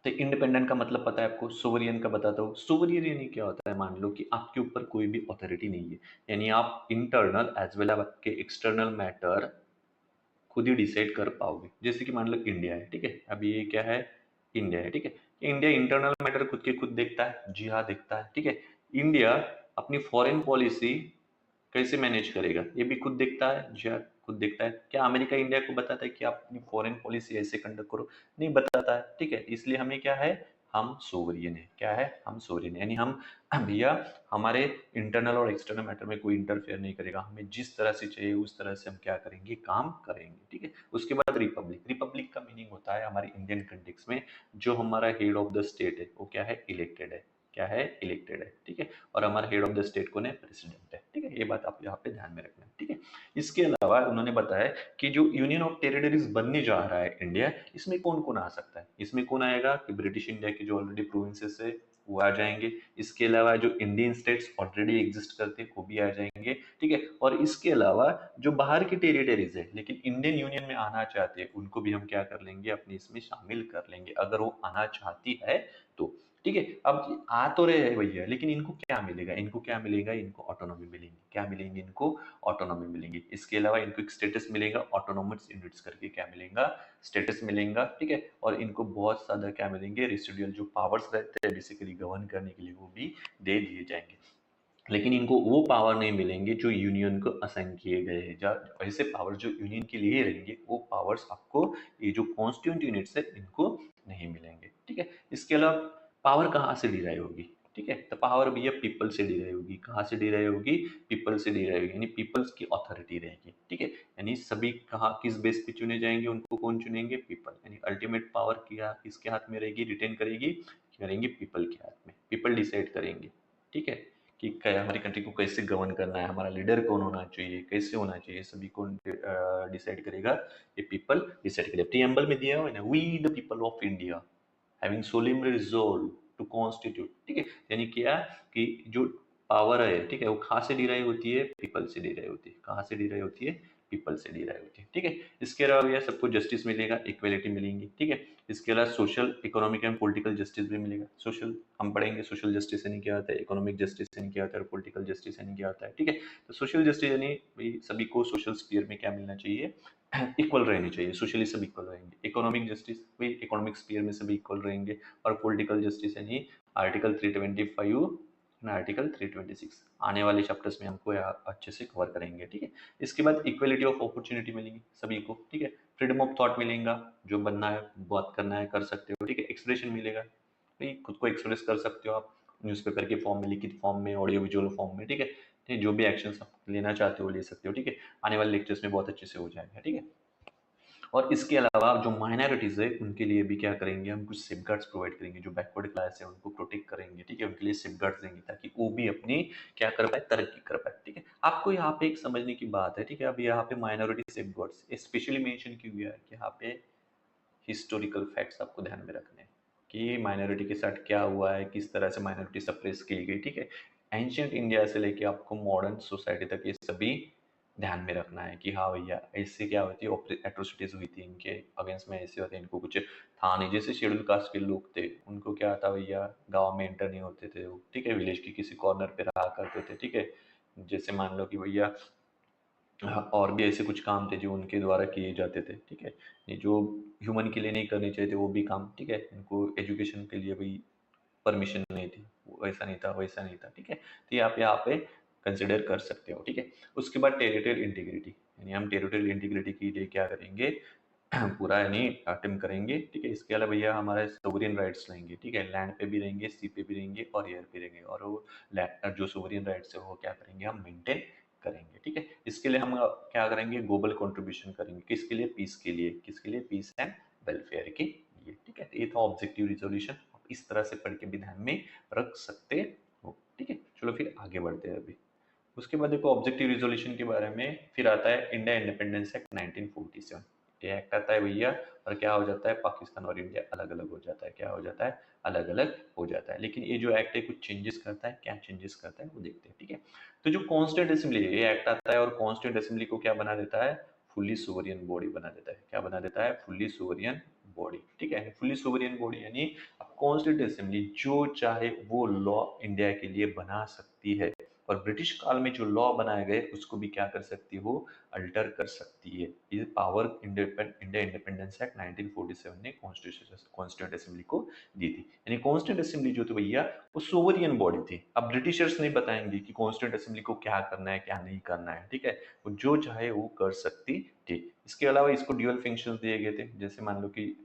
तो इंडिपेंडेंट का मतलब पता है आपको, सोवरियन का बताता हूँ। सोवरियन यानी क्या होता है, मान लो कि आपके ऊपर कोई भी अथॉरिटी नहीं है, यानी आप इंटरनल एज वेल आपके एक्सटर्नल मैटर खुद ही डिसाइड कर पाओगे। जैसे कि मान लो इंडिया है, ठीक है, अभी ये क्या है, इंडिया है, ठीक है। इंडिया इंटरनल मैटर खुद के खुद देखता है, जी हाँ देखता है, ठीक है। इंडिया अपनी फॉरेन पॉलिसी कैसे मैनेज करेगा, ये भी खुद देखता है, जी हाँ खुद देखता है। क्या अमेरिका इंडिया को बताता है कि आप अपनी फॉरेन पॉलिसी ऐसे कंडक्ट करो, नहीं बताता है, ठीक है। इसलिए हमें क्या है, हम सोवरियन है, क्या है, हम सोवरियन, यानी हम भैया हमारे इंटरनल और एक्सटर्नल मैटर में कोई इंटरफेयर नहीं करेगा, हमें जिस तरह से चाहिए उस तरह से हम क्या करेंगे, काम करेंगे, ठीक है। उसके बाद रिपब्लिक, रिपब्लिक का मीनिंग होता है हमारे इंडियन कंटेक्स में, जो हमारा हेड ऑफ द स्टेट है वो क्या है, इलेक्टेड है, क्या है, इलेक्टेड है, ठीक है। और हमारा हेड ऑफ द स्टेट कौन है, प्रेसिडेंट है, ठीक है। ये बात आप यहाँ पे ध्यान में रखना है, ठीक है। इसके अलावा उन्होंने बताया कि जो यूनियन ऑफ टेरिटरीज बनने जा रहा है इंडिया, इसमें कौन कौन आ सकता है, इसमें कौन आएगा कि ब्रिटिश इंडिया के जो ऑलरेडी प्रोविंसेस है वो आ जाएंगे। इसके अलावा जो इंडियन स्टेट्स ऑलरेडी एग्जिस्ट करते हैं वो भी आ जाएंगे, ठीक है। और इसके अलावा जो बाहर की टेरिटरीज है लेकिन इंडियन यूनियन में आना चाहते हैं, उनको भी हम क्या कर लेंगे, अपने इसमें शामिल कर लेंगे, अगर वो आना चाहती है तो, ठीक है। अब आ तो रहे हैं भैया, लेकिन इनको क्या मिलेगा, इनको क्या मिलेगा, इनको ऑटोनॉमी मिलेंगी, क्या मिलेंगे, इनको ऑटोनॉमी मिलेंगी। इसके अलावा इनको एक स्टेटस मिलेगा, ऑटोनॉमस यूनिट्स करके क्या मिलेगा, स्टेटस मिलेगा, ठीक है। और इनको बहुत ज्यादा क्या मिलेंगे, रेसिडुअल जो पावर्स रहते हैं बेसिकली गवर्न करने के लिए वो भी दे दिए जाएंगे। लेकिन इनको वो पावर नहीं मिलेंगे जो यूनियन को असाइन किए गए हैं। ऐसे पावर जो यूनियन के लिए रहेंगे वो पावर्स आपको ये जो कॉन्स्टिट्यूंट यूनिट्स है इनको नहीं मिलेंगे। ठीक है, इसके अलावा पावर कहाँ से डिराइव होगी? ठीक है, तो पावर भी अब पीपल से डिराइव होगी। कहाँ से डिराइव होगी? पीपल से डिराइव होगी, यानी पीपल्स की अथॉरिटी रहेगी। ठीक है, यानी सभी कहाँ किस बेस पे चुने जाएंगे, उनको कौन चुनेंगे? पीपल। यानी अल्टीमेट पावर क्या किसके हाथ में रहेगी, रिटेन करेंगे पीपल के हाथ में। पीपल डिसाइड करेंगे। ठीक है, कि क्या हमारी कंट्री को कैसे गवर्न करना है, हमारा लीडर कौन होना चाहिए, कैसे होना चाहिए, सभी कौन डिसाइड करेगा? ये पीपल डिसाइड करेगा। प्रीएम्बल में दिया हुआ है ना, we the people of India having solemnly resolve to constitute. ठीक है, यानी क्या कि जो पावर है, ठीक है, वो कहाँ से डिराइव होती है? पीपल से डिराइव होती है। कहाँ से डिराइव होती है? पीपल से डिराइव होती है। ठीक है, इसके अलावा भैया सबको जस्टिस मिलेगा, इक्वेलिटी मिलेंगी। ठीक है, इसके अलावा social, economic and political justice भी मिलेगा। सोशल हम पढ़ेंगे, सोशल जस्टिस यानी क्या होता है, इकोनॉमिक जस्टिस यानी क्या होता है, और पॉलिटिकल जस्टिस यानी क्या होता है। ठीक है, तो सोशल जस्टिस यानी भाई सभी को सोशल स्फीयर में क्या मिलना चाहिए? इक्वल रहनी चाहिए, सोशली सब इक्वल रहेंगे। इकोनॉमिक जस्टिस भाई इकोनॉमिक स्फीयर में सभी इक्वल रहेंगे। और पॉलिटिकल जस्टिस यानी आर्टिकल 325 ना आर्टिकल 326 आने वाले चैप्टर्स में हमको यहाँ अच्छे से कवर करेंगे। ठीक है, इसके बाद इक्वलिटी ऑफ अपॉर्चुनिटी मिलेगी सभी को। ठीक है, फ्रीडम ऑफ थॉट मिलेगा, जो बनना है बात करना है कर सकते हो। ठीक है, एक्सप्रेशन मिलेगा, भाई खुद को एक्सप्रेस कर सकते हो आप न्यूज़पेपर के फॉर्म में, लिखित फॉर्म में, ऑडियो विजुअल फॉर्म में। ठीक है, जो भी एक्शंस आप लेना चाहते हो ले सकते हो। ठीक है, आने वाले लेक्चर्स में बहुत अच्छे से हो जाएगा। ठीक है, और इसके अलावा जो माइनॉरिटीज है उनके लिए भी क्या करेंगे, हम कुछ सेफगार्ड्स प्रोवाइड करेंगे। जो बैकवर्ड क्लास है उनको प्रोटेक्ट करेंगे। ठीक है, उनके लिए सेफगार्ड्स देंगे ताकि वो भी अपनी क्या कर पाए, तरक्की कर पाए। ठीक है, आपको यहाँ पे एक समझने की बात है। ठीक है, अब यहाँ पे माइनॉरिटी सेफगार्ड्स स्पेशली मेंशन क्यों गया है कि यहाँ पे हिस्टोरिकल फैक्ट्स आपको ध्यान में रखने हैं कि माइनॉरिटी के साथ क्या हुआ है, किस तरह से माइनॉरिटी सप्रेस की गई। ठीक है, एंशियंट इंडिया से लेके आपको मॉडर्न सोसाइटी तक ये सभी ध्यान में रखना है कि हाँ भैया ऐसे क्या होती है, एट्रोसिटीज हुई थी इनके अगेंस्ट में, ऐसे होते इनको कुछ था नहीं। जैसे शेड्यूल कास्ट के लोग थे उनको क्या था भैया, गांव में एंटर नहीं होते थे वो। ठीक है, विलेज के किसी कॉर्नर पे रहा करते थे। ठीक है, जैसे मान लो कि भैया हाँ, और भी ऐसे कुछ काम थे जो उनके द्वारा किए जाते थे। ठीक है, ये जो ह्यूमन के लिए नहीं करने चाहिए थे वो भी काम। ठीक है, इनको एजुकेशन के लिए भी परमिशन नहीं थी, वो ऐसा नहीं था वैसा नहीं था। ठीक है, तो ये आप यहाँ पे कंसिडर कर सकते हो। ठीक है, उसके बाद टेरिटोरियल इंटीग्रिटी, यानी हम टेरिटोरियल इंटीग्रिटी के लिए क्या करेंगे, पूरा यानी अटेम्प्ट करेंगे। ठीक है, इसके अलावा भैया हमारे सोवरियन राइट्स लेंगे। ठीक है, लैंड पे भी रहेंगे, सी पे भी रहेंगे और एयर पे रहेंगे। और वो जो सोवरियन राइट्स है वो क्या करेंगे, हम मेंटेन करेंगे। ठीक है, इसके लिए हम क्या करेंगे, ग्लोबल कंट्रीब्यूशन करेंगे। किसके लिए? पीस के लिए। किसके लिए? पीस एंड वेलफेयर के लिए। ठीक है, तो ये था ऑब्जेक्टिव रिजोल्यूशन। इस तरह से पढ़ के भी ध्यान में रख सकते हो। ठीक है, चलो फिर आगे बढ़ते हैं अभी। उसके बाद देखो ऑब्जेक्टिव रिजोल्यूशन के बारे में फिर आता है इंडिया इंडिपेंडेंस एक्ट 1947। ये एक्ट आता है भैया, और क्या हो जाता है, पाकिस्तान और इंडिया अलग अलग हो जाता है। क्या हो जाता है? अलग अलग हो जाता है। लेकिन ये जो एक्ट है कुछ चेंजेस करता है। क्या चेंजेस करता है वो देखते हैं। ठीक है, तो जो कॉन्स्टिट्यूंट असेंबली है, ये एक्ट आता है और कॉन्स्टिट्यूंट असेंबली को क्या बना देता है, फुल्ली सोवरियन बॉडी बना देता है। क्या बना देता है? Fully sovereign body. ठीक है, फुल्ली सोवरियन बॉडी यानी अब कॉन्स्टिट्यूंट असेंबली जो चाहे वो लॉ इंडिया के लिए बना सकती है। और ब्रिटिश काल में जो लॉ बनाए गए उसको भी क्या कर सकती हो, अल्टर कर सकती है। ये पावर इंडिया इंडिपेंडेंस एक्ट 1947 ने कॉन्स्टिट्यूंट असेंबली को दी थी। यानी कॉन्स्टिट्यूंट असेंबली जो थी भैया वो सोवरियन बॉडी थी। अब ब्रिटिशर्स नहीं बताएंगे कि कॉन्स्टिट्यूंट असेंबली को क्या करना है क्या नहीं करना है। ठीक है, वो जो चाहे वो कर सकती थी। इसके अलावा इसको ड्यूअल फंक्शंस दिए गए थे। जैसे मान लो कि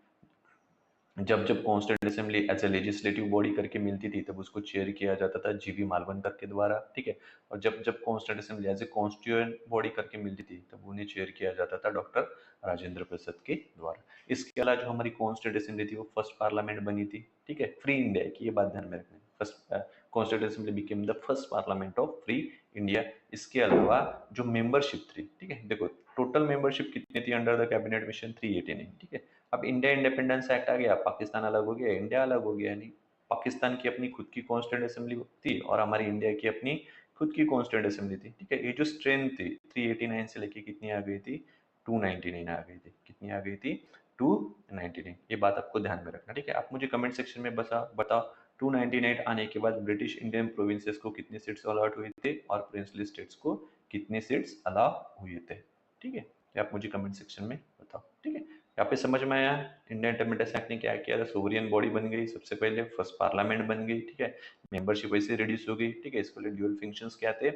जब जब constituent assembly as a legislative body करके मिलती थी तब उसको चेयर किया जाता था जीवी मालवनकर के द्वारा। ठीक है, और जब जब constituent assembly as a constituent body करके मिलती थी तब उन्हें चेयर किया जाता था डॉक्टर राजेंद्र प्रसाद के द्वारा। इसके अलावा जो हमारी कॉन्स्टिट्यूंट असेंबली थी वो फर्स्ट पार्लियामेंट बनी थी। ठीक है, फ्री इंडिया की, ये बात ध्यान में रखना। First constituent assembly became the first parliament of free India. इसके अलावा जो मेंबरशिप थी, ठीक है, देखो टोटल मेंबरशिप कितनी थी अंडर द कैबिनेट मिशन, 389। ठीक है, अब इंडिया इंडिपेंडेंस एक्ट आ गया, पाकिस्तान अलग हो गया, इंडिया अलग हो गया। यानी पाकिस्तान की अपनी खुद की कॉन्स्टिट्यूंट असेंबली थी और हमारी इंडिया की अपनी खुद की कॉन्स्टिट्यूंट असेंबली थी। ठीक है, ये जो स्ट्रेंथ थी 389 से लेके कितनी आ गई थी, 299 आ गई थी। कितनी आ गई थी? 299। ये बात आपको ध्यान में रखना। ठीक है, आप मुझे कमेंट सेक्शन में बताओ 299 आने के बाद ब्रिटिश इंडियन प्रोविंसेस को कितने सीट्स अलॉट हुए थे और प्रिंसली स्टेट्स को कितने सीट्स अलाउ हुए थे। ठीक है, ये आप मुझे कमेंट सेक्शन में बताओ। ठीक है, यहाँ पे समझ में आया इंडियन इंडिपेंडेंस एक्ट ने क्या किया था, सोवरियन बॉडी बन गई सबसे पहले, फर्स्ट पार्लियामेंट बन गई, ठीक है, मेंबरशिप वैसे रिड्यूस हो गई, ठीक है। इसके लिए ड्यूअल फंक्शंस क्या थे,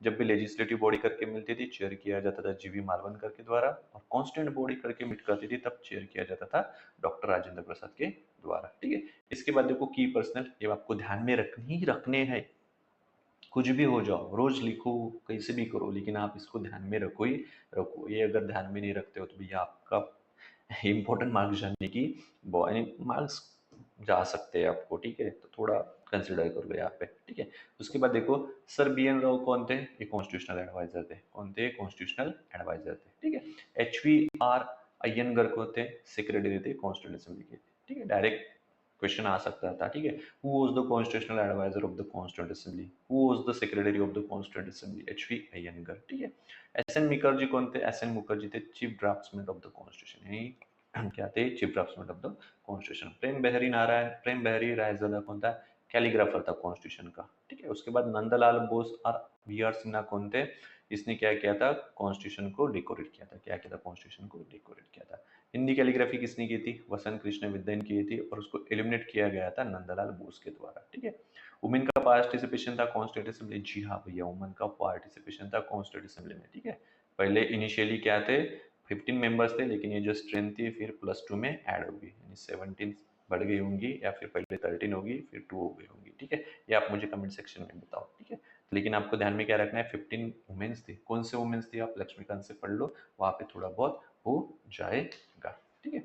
जब भी लेजिस्लेटिव बॉडी करके मिलती थी चेयर किया जाता था जीवी मालवनकर के द्वारा, और कांस्टेंट बॉडी करके मिट करती थी तब चेयर किया जाता था डॉक्टर राजेंद्र प्रसाद के द्वारा, ठीक है। इसके बाद देखो की पर्सनल, ये आपको ध्यान में रखने ही रखने हैं, कुछ भी हो जाओ, रोज लिखो, कैसे भी करो, लेकिन आप इसको ध्यान में रखो ही रखो। ये अगर ध्यान में नहीं रखते हो तो भैया आपका इम्पोर्टेंट मार्क्स जाने की मार्क्स जा सकते हैं आपको, ठीक है, तो थोड़ा कंसिडर करो यहाँ पे, ठीक है। उसके बाद देखो सर बी एन राव कौन थे, ये कॉन्स्टिट्यूशनल एडवाइजर थे, कौन थे, कॉन्स्टिट्यूशनल एडवाइजर थे, ठीक है। एच वी आर अय्यंगर को थे, सेक्रेटरी थे कॉन्स्टिट्यूशन असेंबली के, ठीक है, डायरेक्ट क्वेश्चन आ सकता था, ठीक है। Who was the constitutional adviser of the constituent assembly, who was the secretary of the constituent assembly, H V Iyengar, ठीक है। एस एन मुखर्जी कौन थे, एस एन मुखर्जी थे chief draftsman of the constitution, यानी क्या थे, chief draftsman of the constitution. Prem Behari Raizada कौन था, कैलीग्राफर था कॉन्स्टिट्यूशन का, ठीक है। उसके बाद नंदलाल बोस और वी आर सिन्हा कौन थे, इसने क्या किया था, कॉन्स्टिट्यूशन को डेकोरेट किया था, क्या किया था, कॉन्स्टिट्यूशन को डेकोरेट किया था। हिंदी कैलीग्राफी किसने की थी, वसंत कृष्ण विद्यन की थी, और उसको एलिमिनेट किया गया था नंदलाल बोस के द्वारा, ठीक है। वुमेन का पार्टिसिपेशन था कॉन्स्टिट्यूंट असेंबली, जी हाँ भैया, वुमेन का पार्टिसिपेशन था कॉन्स्टिट्यूंट असेंबली में, ठीक है। पहले इनिशियली क्या थे, 15 मेंबर्स थे, लेकिन ये जो स्ट्रेंथ थी फिर +2 में ऐड होगी, यानी 17 बढ़ गई होंगी, या फिर पहले 13 होगी फिर 2 हो गई होंगी, ठीक है। ये आप मुझे कमेंट सेक्शन में बताओ, ठीक है। लेकिन आपको ध्यान में क्या रखना है, 15 वुमेन्स थी, कौन से वुमेन्स थी, आप लक्ष्मीकांत से पढ़ लो, वहां पे थोड़ा बहुत हो जाएगा, ठीक है।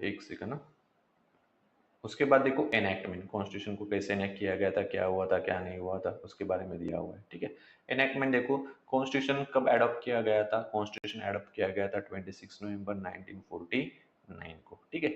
एक सेकंड ना। उसके बाद देखो एनैक्टमेंट, कॉन्स्टिट्यूशन को कैसे एनैक्ट किया गया था, क्या हुआ था क्या नहीं हुआ था, उसके बारे में दिया हुआ है, ठीक है। एनैक्टमेंट देखो, कॉन्स्टिट्यूशन कब एडॉप्ट किया गया था, कॉन्स्टिट्यूशन एडॉप्ट किया गया था 26 नवंबर 1949 को, ठीक है।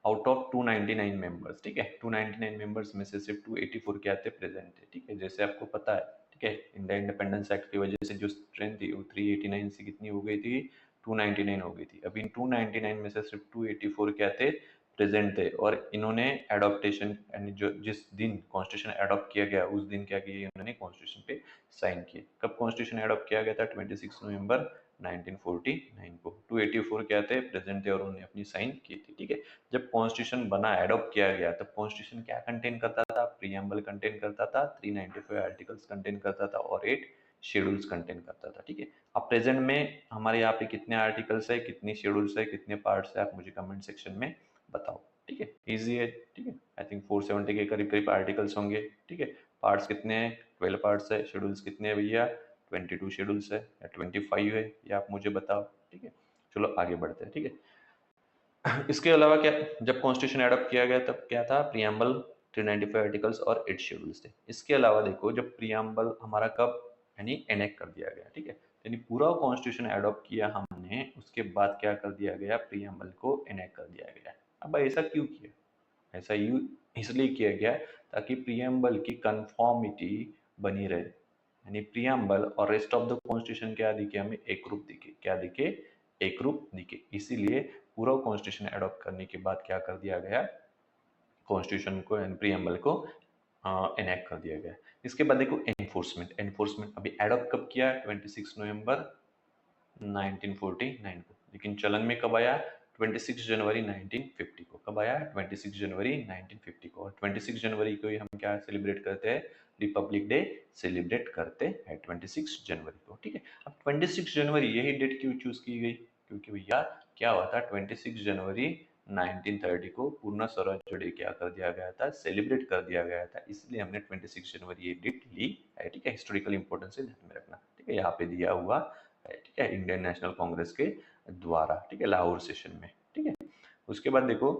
आउट ऑफ 299 मेंबर्स, ठीक है, 299 मेंबर्स में से सिर्फ 284 क्या थे, प्रेजेंट थे, ठीक है, जैसे आपको पता है, ठीक है। इंडिया इंडिपेंडेंस एक्ट की वजह से जो स्ट्रेंथ थी वो 389 से कितनी हो गई थी, 299 हो गई थी। अभी 299 में से सिर्फ 284 क्या थे, प्रेजेंट थे, और इन्होंने एडॉप्टेशन यानी जो जिस दिन कॉन्स्टिट्यूशन एडॉप्ट किया गया उस दिन क्या किया, इन्होंने कॉन्स्टिट्यूशन पे साइन किए। कब कॉन्स्टिट्यूशन एडॉप्ट किया गया था, 26 नवंबर 1949 को। 284 क्या थे, प्रेजेंट थे, और उन्होंने अपनी साइन की थी, ठीक है। जब कॉन्स्टिट्यूशन बना, एडॉप्ट किया गया, तब कॉन्स्टिट्यूशन क्या कंटेन करता था, प्रीएम्बल कंटेन करता था, 395 आर्टिकल्स कंटेन करता था, और 8 शेड्यूल्स कंटेन करता था, ठीक है। अब प्रेजेंट में हमारे यहाँ पे कितने आर्टिकल्स है, कितनी शेड्यूल्स है, कितने पार्ट्स है, आप मुझे कमेंट सेक्शन में बताओ, ठीक है। इजी है, ठीक है। आई थिंक 470 के करीब करीब आर्टिकल्स होंगे, ठीक है। पार्ट्स कितने हैं, 12 पार्ट्स है। शेड्यूल्स कितने हैं भैया, 22 शेड्यूल्स है या 25 है, ये आप मुझे बताओ, ठीक है। चलो आगे बढ़ते हैं, ठीक है। इसके अलावा क्या, जब कॉन्स्टिट्यूशन एडॉप्ट किया गया तब क्या था, प्रियम्बल, 395 आर्टिकल्स और 8 शेड्यूल्स थे। इसके अलावा देखो जब प्रियम्बल हमारा कब यानी एनेक्ट कर दिया गया, ठीक है, यानी पूरा कॉन्स्टिट्यूशन एडॉप्ट किया हमने, उसके बाद क्या कर दिया गया, प्रियम्बल को एनेक्ट कर दिया गया। अब ऐसा क्यों किया, ऐसा यू इसलिए किया गया ताकि प्रियम्बल की कंफॉर्मिटी बनी रहे, यानी प्रियम्बल और रेस्ट ऑफ द कॉन्स्टिट्यूशन क्या दिखे, हमें एक रूप दिखे, क्या दिखे, एक रूप दिखे। इसीलिए पूरा कॉन्स्टिट्यूशन एडॉप्ट करने के बाद क्या कर दिया गया, कॉन्स्टिट्यूशन को प्रियम्बल को एनेक्ट कर दिया गया। इसके बाद देखो एनफोर्समेंट, एनफोर्समेंट अभी एडॉप्ट कब किया, 26 नवंबर 1949 को, लेकिन चलन में कब आया, 26 जनवरी 1950 को। कब आया, 26 जनवरी 1950 को। और 26 जनवरी को ही हम क्या सेलिब्रेट करते हैं, रिपब्लिक डे सेलिब्रेट करते हैं 26 जनवरी को, ठीक है। अब 26 जनवरी यही डेट क्यों चूज की गई, क्योंकि भैया क्या हुआ था, 26 जनवरी 1930 को पूर्ण स्वराज्य डे क्या कर दिया गया था, सेलिब्रेट कर दिया गया था, इसलिए हमने 26 जनवरी ये डेट ली है, ठीक है। हिस्टोरिकल इंपॉर्टेंस है, ध्यान में रखना, ठीक है, यहाँ पे दिया हुआ है, ठीक है, इंडियन नेशनल कांग्रेस के द्वारा, ठीक है, लाहौर सेशन में, ठीक है। उसके बाद देखो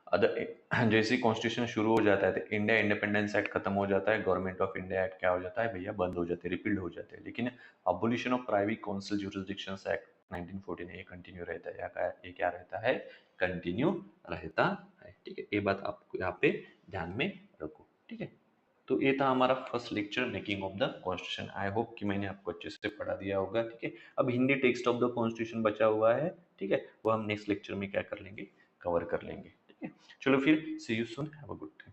अदर जैसे कॉन्स्टिट्यूशन शुरू हो जाता है तो इंडिया इंडिपेंडेंस एक्ट खत्म हो जाता है, गवर्नमेंट ऑफ इंडिया एक्ट क्या हो जाता है भैया, बंद हो जाते हैं, रिपील्ड हो जाते हैं। लेकिन abolition of private council jurisdictions act 1914 ये कंटिन्यू रहता है, ये क्या रहता है, कंटिन्यू रहता है, ठीक है। ये बात आपको यहाँ पे ध्यान में रखो, ठीक है। तो ये था हमारा first lecture, making of the constitution. I hope कि मैंने आपको अच्छे से पढ़ा दिया होगा, ठीक है। अब Hindi text of the constitution बचा हुआ है, ठीक है, वो हम नेक्स्ट लेक्चर में क्या कर लेंगे, कवर कर लेंगे, ठीक है। चलो फिर see you soon, have a good day.